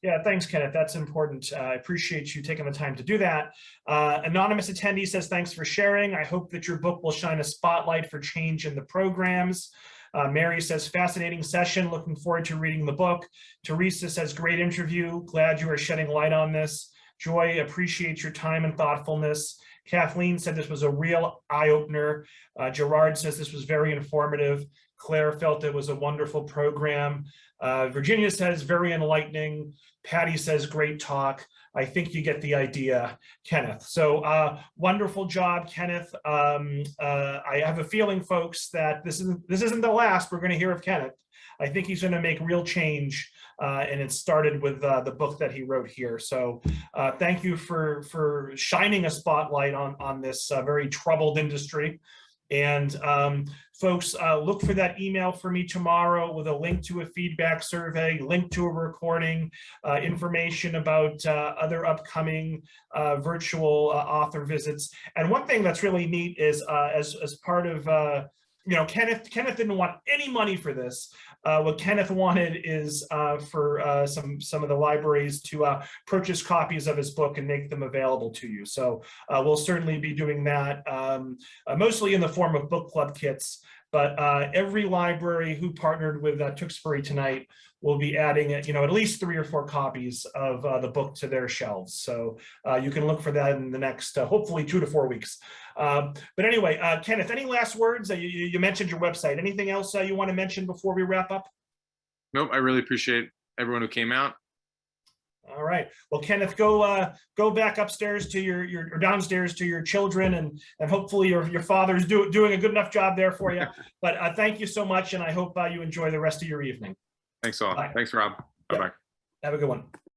Yeah, thanks, Kenneth. That's important. I appreciate you taking the time to do that. Anonymous attendee says, thanks for sharing. I hope that your book will shine a spotlight for change in the programs. Mary says, fascinating session. Looking forward to reading the book. Teresa says, great interview. Glad you are shedding light on this. Joy, appreciate your time and thoughtfulness. Kathleen said this was a real eye-opener. Gerard says this was very informative. Claire felt it was a wonderful program. Virginia says very enlightening. Patty says great talk. I think you get the idea, Kenneth. So wonderful job, Kenneth. I have a feeling, folks, that this isn't the last we're going to hear of Kenneth. I think he's going to make real change, and it started with the book that he wrote here. So thank you for shining a spotlight on this very troubled industry. And folks, look for that email from me tomorrow with a link to a feedback survey, link to a recording, information about other upcoming virtual author visits. And one thing that's really neat is as part of, Kenneth didn't want any money for this. What Kenneth wanted is for some of the libraries to purchase copies of his book and make them available to you. So we'll certainly be doing that, mostly in the form of book club kits. But every library who partnered with Tewksbury tonight will be adding, at least 3 or 4 copies of the book to their shelves. So you can look for that in the next, hopefully 2 to 4 weeks. But anyway, Kenneth, any last words? You mentioned your website. Anything else you want to mention before we wrap up? Nope, I really appreciate everyone who came out. All right. Well, Kenneth, go back upstairs to or downstairs to your children, and hopefully your father's doing a good enough job there for you. But thank you so much, and I hope you enjoy the rest of your evening. Thanks all. Bye. Thanks, Rob. Bye-bye. Have a good one.